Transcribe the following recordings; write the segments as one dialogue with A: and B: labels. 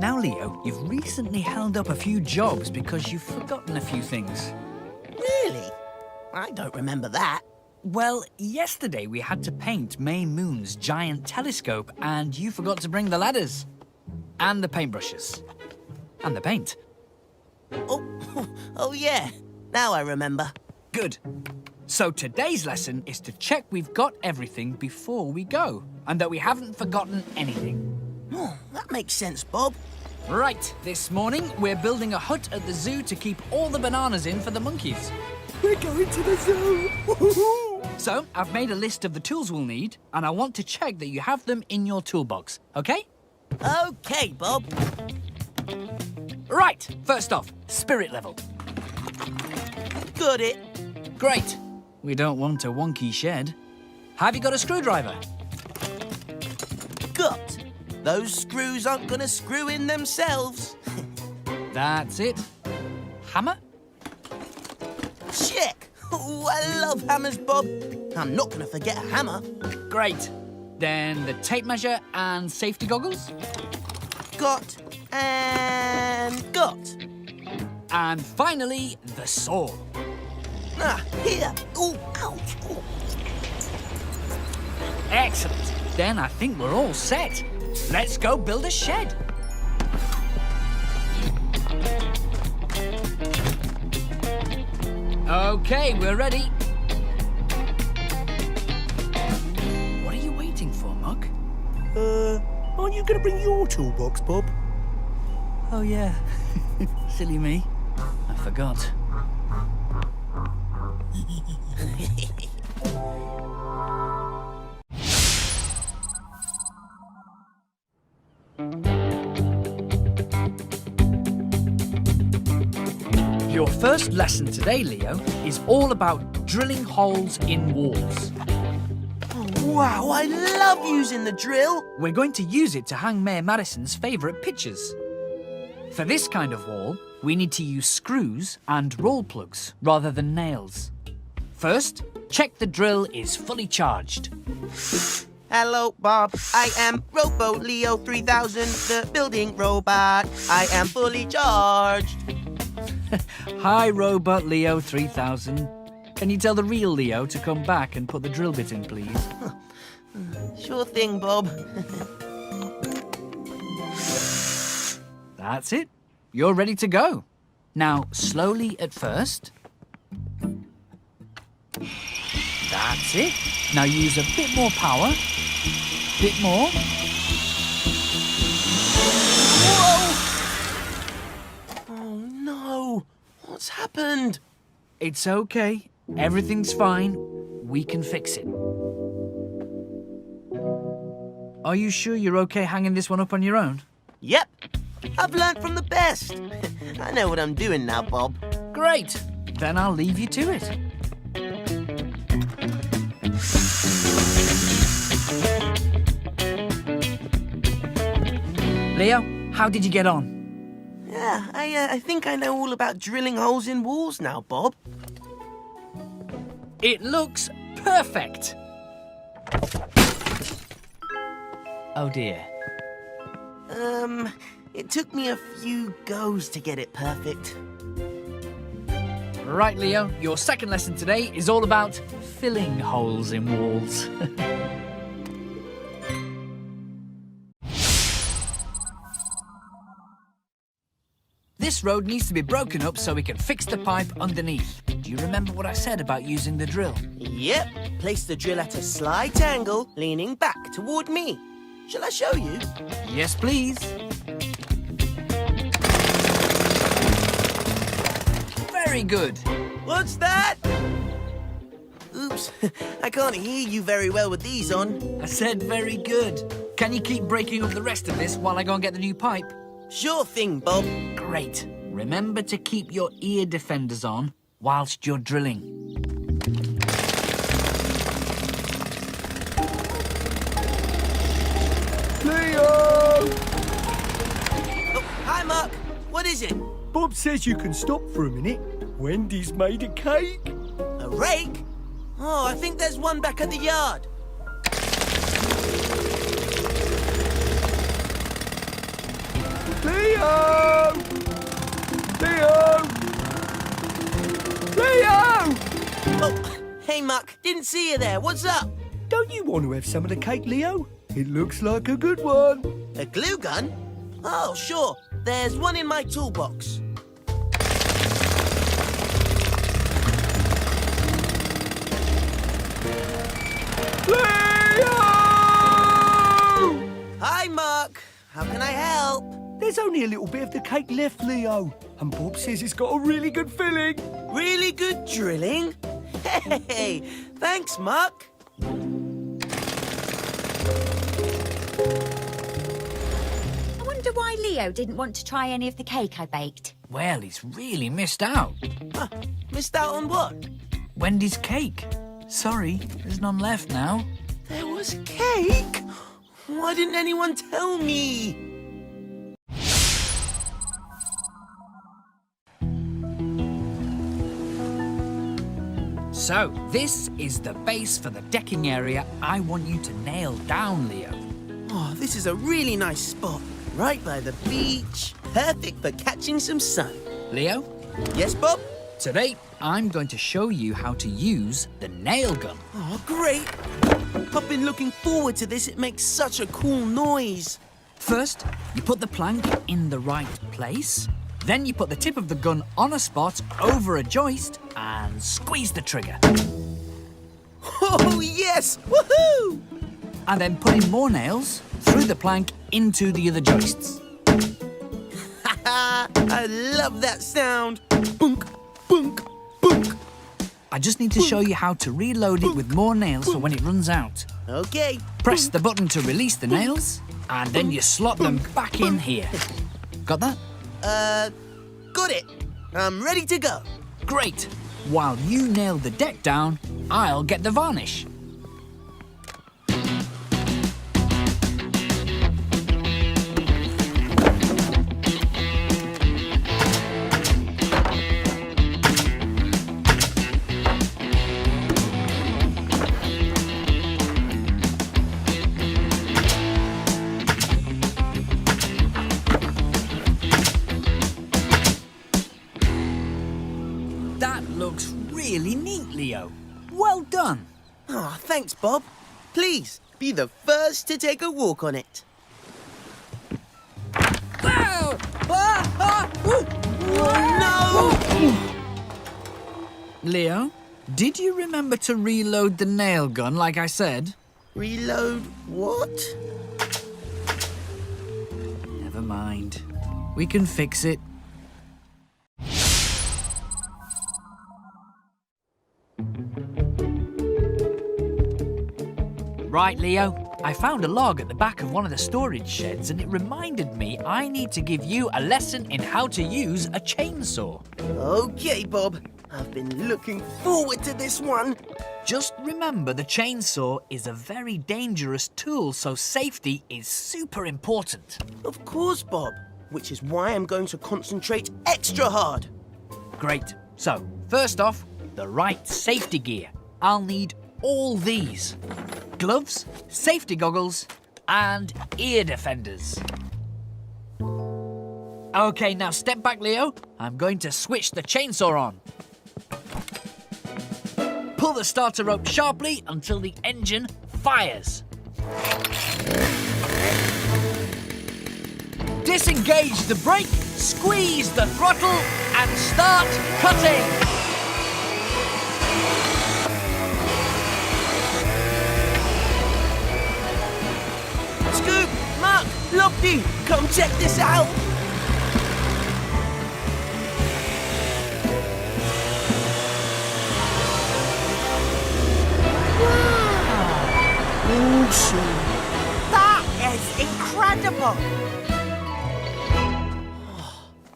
A: Now, Leo, you've recently held up a few jobs because you've forgotten a few things.
B: Really? I don't remember that.
A: Well, yesterday we had to paint May Moon's giant telescope, and you forgot to bring the ladders. And the paintbrushes. And the paint.
B: Oh yeah. Now I remember.
A: Good. So today's lesson is to check we've got everything before we go, and that we haven't forgotten anything.
B: Oh, that makes sense, Bob.
A: Right, this morning we're building a hut at the zoo to keep all the bananas in for the monkeys.
C: We're going to the zoo! Woohoo!
A: So, I've made a list of the tools we'll need, and I want to check that you have them in your toolbox, okay?
B: Okay, Bob.
A: Right, first off, spirit level.
B: Got it.
A: Great. We don't want a wonky shed. Have you got a screwdriver?
B: Got. Those screws aren't gonna screw in themselves.
A: That's it. Hammer?
B: Check. Oh, I love hammers, Bob. I'm not gonna forget a hammer.
A: Great. Then the tape measure and safety goggles?
B: Got and got.
A: And finally, the saw.
B: Ah, here. Oh, ouch. Oh.
A: Excellent. Then I think we're all set. Let's go build a shed. Okay, we're ready. What are you waiting for, Muck?
C: Aren't you going to bring your toolbox, Bob?
A: Oh, yeah. Silly me. I forgot. Your first lesson today, Leo, is all about drilling holes in walls.
B: Oh, wow, I love using the drill.
A: We're going to use it to hang Mayor Madison's favourite pictures. For this kind of wall, we need to use screws and roll plugs rather than nails. First, check the drill is fully charged.
B: Hello, Bob. I am Robo Leo 3000, the building robot. I am fully charged.
A: Hi, Robot Leo 3000. Can you tell the real Leo to come back and put the drill bit in, please?
B: Sure thing, Bob.
A: That's it. You're ready to go. Now, slowly at first. That's it. Now use a bit more power. Bit more.
B: Whoa! Oh, no. What's happened?
A: It's okay. Everything's fine. We can fix it. Are you sure you're okay hanging this one up on your own?
B: Yep. I've learnt from the best. I know what I'm doing now, Bob.
A: Great. Then I'll leave you to it. Leo, how did you get on?
B: Yeah, I think I know all about drilling holes in walls now, Bob.
A: It looks perfect. Oh dear.
B: It took me a few goes to get it perfect.
A: Right, Leo, your second lesson today is all about filling holes in walls. This road needs to be broken up so we can fix the pipe underneath. Do you remember what I said about using the drill?
B: Yep. Place the drill at a slight angle, leaning back toward me. Shall I show you?
A: Yes, please. Very good.
B: What's that? Oops, I can't hear you very well with these on.
A: I said very good. Can you keep breaking up the rest of this while I go and get the new pipe?
B: Sure thing, Bob.
A: Great. Remember to keep your ear defenders on whilst you're drilling.
C: Leo!
B: Oh, hi, Muck. What is it?
C: Bob says you can stop for a minute. Wendy's made a cake.
B: A rake? Oh, I think there's one back at the yard.
C: Leo! Leo! Leo!
B: Oh, hey, Muck. Didn't see you there. What's up?
C: Don't you want to have some of the cake, Leo? It looks like a good one.
B: A glue gun? Oh, sure. There's one in my toolbox.
C: Leo!
B: Hi, Muck. How can I help?
C: There's only a little bit of the cake left, Leo. And Bob says it's got a really good filling.
B: Really good drilling? Hey, thanks, Muck.
D: I wonder why Leo didn't want to try any of the cake I baked.
A: Well, he's really missed out.
B: Huh, missed out on what?
A: Wendy's cake. Sorry, there's none left now.
B: There was cake? Why didn't anyone tell me?
A: So, this is the base for the decking area I want you to nail down, Leo.
B: Oh, this is a really nice spot. Right by the beach. Perfect for catching some sun.
A: Leo,
B: Yes, Bob?
A: today I'm going to show you how to use the nail gun.
B: Oh, great. I've been looking forward to this. It makes such a cool noise.
A: First, you put the plank in the right place. Then you put the tip of the gun on a spot over a joist and squeeze the trigger.
B: Oh, yes! Woohoo!
A: And then put in more nails through the plank into the other joists.
B: I love that sound. Bunk, bunk, bunk.
A: I just need to show you how to reload it with more nails for when it runs out.
B: Okay.
A: Press the button to release the nails, and then you slot them back in here. Got that?
B: Got it. I'm ready to go.
A: Great. While you nail the deck down, I'll get the varnish. Looks really neat, Leo. Well done.
B: Oh, thanks, Bob. Please, be the first to take a walk on it.
A: Wow!
B: No!
A: Leo, did you remember to reload the nail gun like I said?
B: Reload what?
A: Never mind. We can fix it. Right, Leo, I found a log at the back of one of the storage sheds and it reminded me I need to give you a lesson in how to use a chainsaw.
B: Okay, Bob. I've been looking forward to this one.
A: Just remember the chainsaw is a very dangerous tool, so safety is super important.
B: Of course, Bob. Which is why I'm going to concentrate extra hard.
A: Great. So, first off, the right safety gear. I'll need all these. Gloves, safety goggles, and ear defenders. Okay, now step back, Leo. I'm going to switch the chainsaw on. Pull the starter rope sharply until the engine fires. Disengage the brake, squeeze the throttle, and start cutting.
B: Scoop, Muck, Lofty, come check this out.
E: Awesome. That is incredible.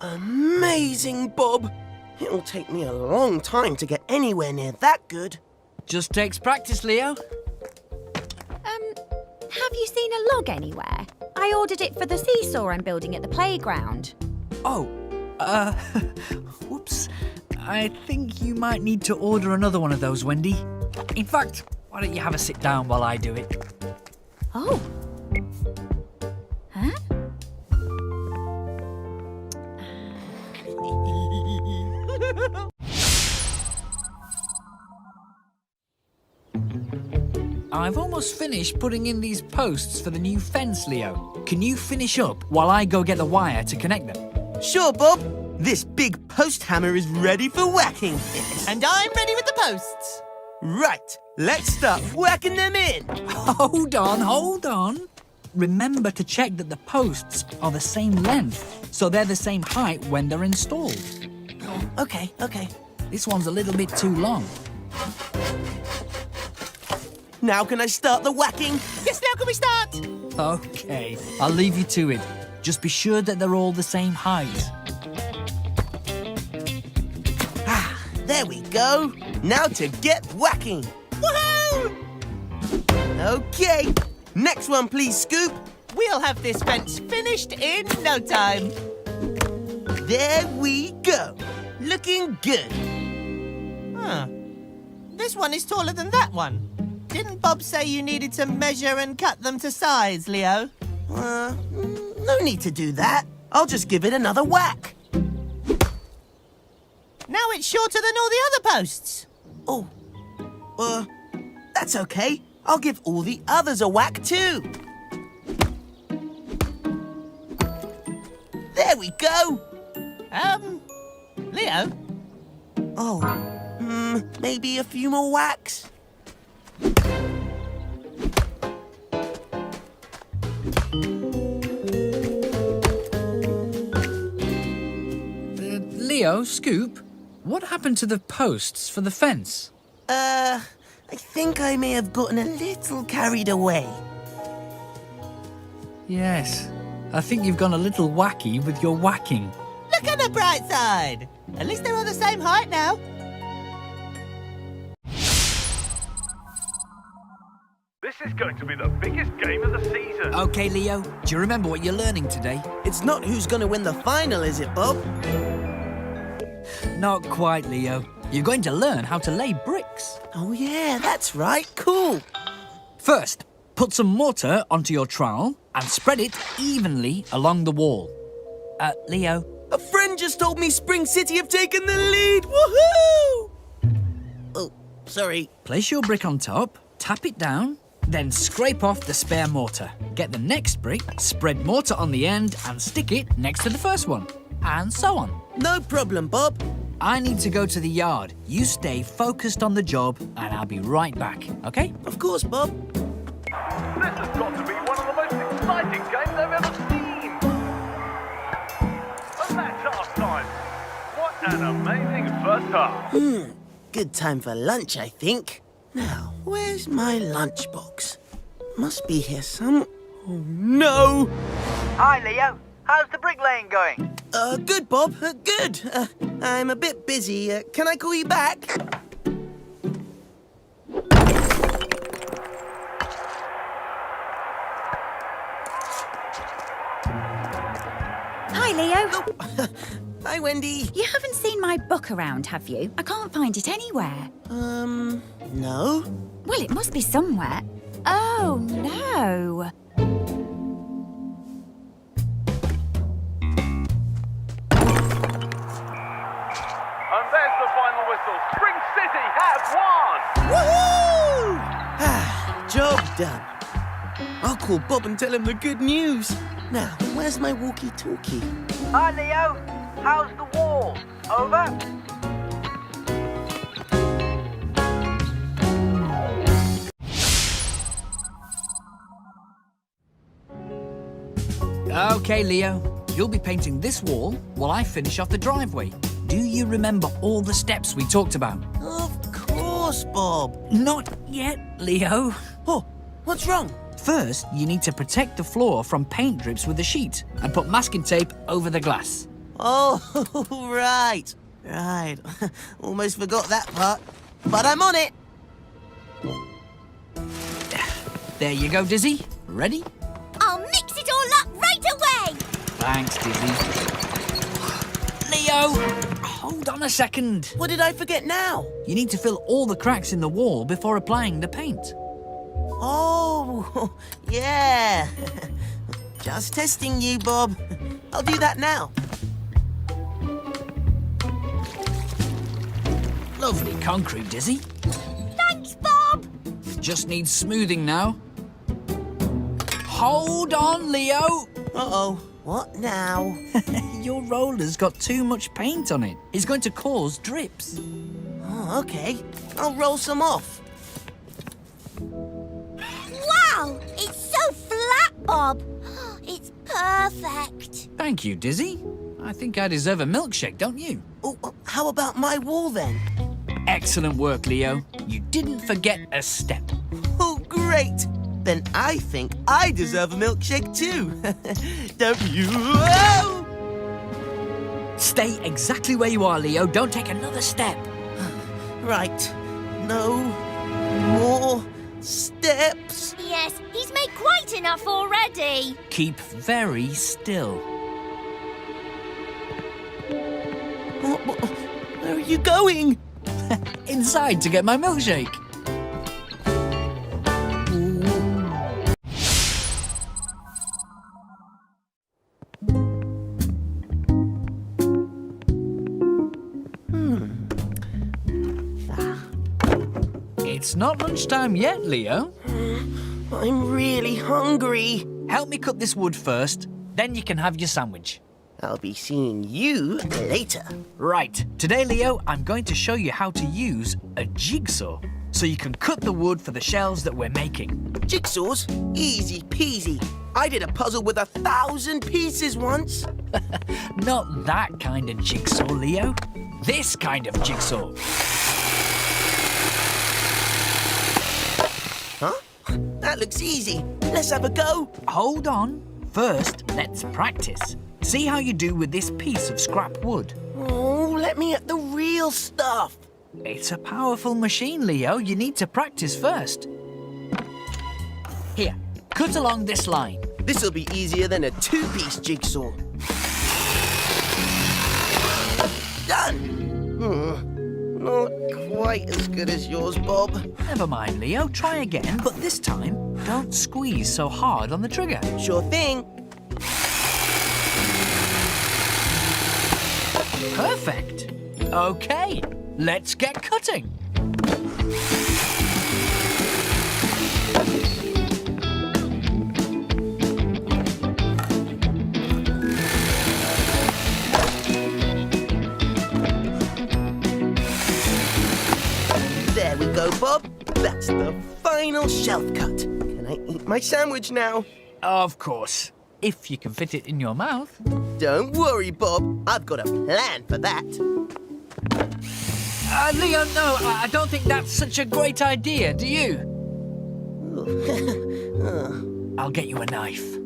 B: Amazing, Bob. It'll take me a long time to get anywhere near that good.
A: Just takes practice, Leo.
D: Have you seen a log anywhere? I ordered it for the seesaw I'm building at the playground.
A: Oh, whoops. I think you might need to order another one of those, Wendy. In fact, why don't you have a sit down while I do it?
D: Oh. Huh?
A: I've almost finished putting in these posts for the new fence, Leo. Can you finish up while I go get the wire to connect them?
B: Sure, Bob. This big post hammer is ready for whacking.
E: And I'm ready with the posts.
B: Right, let's start whacking them in.
A: Hold on. Remember to check that the posts are the same length, so they're the same height when they're installed.
B: Okay.
A: This one's a little bit too long.
B: Now can I start the whacking?
E: Yes, now can we start?
A: Okay, I'll leave you to it. Just be sure that they're all the same height.
B: There we go. Now to get whacking.
E: Woohoo!
B: Okay. Next one, please, Scoop.
E: We'll have this fence finished in no time.
B: There we go. Looking good.
E: Huh. This one is taller than that one. Didn't Bob say you needed to measure and cut them to size, Leo?
B: No need to do that. I'll just give it another whack.
E: Now it's shorter than all the other posts.
B: Oh, that's okay. I'll give all the others a whack too. There we go.
E: Leo?
B: Oh, maybe a few more whacks?
A: Leo, Scoop, what happened to the posts for the fence?
B: I think I may have gotten a little carried away.
A: Yes, I think you've gone a little wacky with your whacking.
E: Look on the bright side. At least they're all the same height now.
F: This is going to be the biggest game of the season.
A: Okay, Leo, do you remember what you're learning today?
B: It's not who's going to win the final, is it, Bob?
A: Not quite, Leo. You're going to learn how to lay bricks.
B: Oh, yeah, that's right. Cool.
A: First, put some mortar onto your trowel and spread it evenly along the wall. Leo.
B: A friend just told me Spring City have taken the lead. Woohoo! Oh, sorry.
A: Place your brick on top, tap it down, then scrape off the spare mortar. Get the next brick, spread mortar on the end and stick it next to the first one. And so on.
B: No problem, Bob.
A: I need to go to the yard. You stay focused on the job and I'll be right back, okay?
B: Of course, Bob.
F: This has got to be one of the most exciting games I've ever seen. And that's half time. What an amazing first half.
B: Good time for lunch, I think. Now, where's my lunchbox? Must be here some... Oh, no!
G: Hi, Leo. How's the bricklaying going?
B: Good, Bob. Good. I'm a bit busy. Can I call you back?
D: Hi, Leo.
B: Hi, Wendy.
D: You haven't seen my book around, have you? I can't find it anywhere.
B: No.
D: Well, it must be somewhere. Oh, no.
F: And there's the final whistle. Spring City have won.
B: Woohoo! Job done. I'll call Bob and tell him the good news. Now, where's my walkie-talkie?
G: Hi, Leo. How's the wall? Over?
A: Okay, Leo. You'll be painting this wall while I finish off the driveway. Do you remember all the steps we talked about?
B: Of course, Bob.
A: Not yet, Leo.
B: Oh, what's wrong?
A: First, you need to protect the floor from paint drips with a sheet and put masking tape over the glass.
B: Oh, right. Right. Almost forgot that part. But I'm on it.
A: There you go, Dizzy. Ready?
D: I'll mix it all up right away.
A: Thanks, Dizzy. Leo, hold on a second.
B: What did I forget now?
A: You need to fill all the cracks in the wall before applying the paint.
B: Oh, yeah. Just testing you, Bob. I'll do that now.
A: Lovely concrete, Dizzy.
D: Thanks, Bob.
A: Just needs smoothing now. Hold on, Leo.
B: Uh-oh. What now?
A: Your roller's got too much paint on it. It's going to cause drips.
B: Oh, okay. I'll roll some off.
H: Wow! It's so flat, Bob. It's perfect.
A: Thank you, Dizzy. I think I deserve a milkshake, don't you?
B: Oh, how about my wall then?
A: Excellent work, Leo. You didn't forget a step.
B: Oh, great! Then I think I deserve a milkshake too. Don't you? Oh!
A: Stay exactly where you are, Leo. Don't take another step.
B: Right. No more steps.
H: Yes, he's made quite enough already.
A: Keep very still.
B: Where are you going?
A: Inside to get my milkshake. It's not lunchtime yet, Leo.
B: I'm really hungry.
A: Help me cut this wood first, then you can have your sandwich.
B: I'll be seeing you later.
A: Right, today, Leo, I'm going to show you how to use a jigsaw so you can cut the wood for the shelves that we're making.
B: Jigsaws? Easy peasy. I did a puzzle with 1,000 pieces once.
A: Not that kind of jigsaw, Leo. This kind of jigsaw.
B: Huh? That looks easy. Let's have a go.
A: Hold on. First, let's practice. See how you do with this piece of scrap wood.
B: Oh, let me at the real stuff.
A: It's a powerful machine, Leo. You need to practice first. Here, cut along this line.
B: This'll be easier than a two-piece jigsaw. Done. Not quite as good as yours, Bob.
A: Never mind, Leo. Try again, but this time, don't squeeze so hard on the trigger.
B: Sure thing.
A: Perfect. Okay, let's get cutting.
B: There we go, Bob. That's the final shelf cut. Can I eat my sandwich now?
A: Of course, if you can fit it in your mouth.
B: Don't worry, Bob. I've got a plan for that.
A: Leo, no, I don't think that's such a great idea, do you? I'll get you a knife.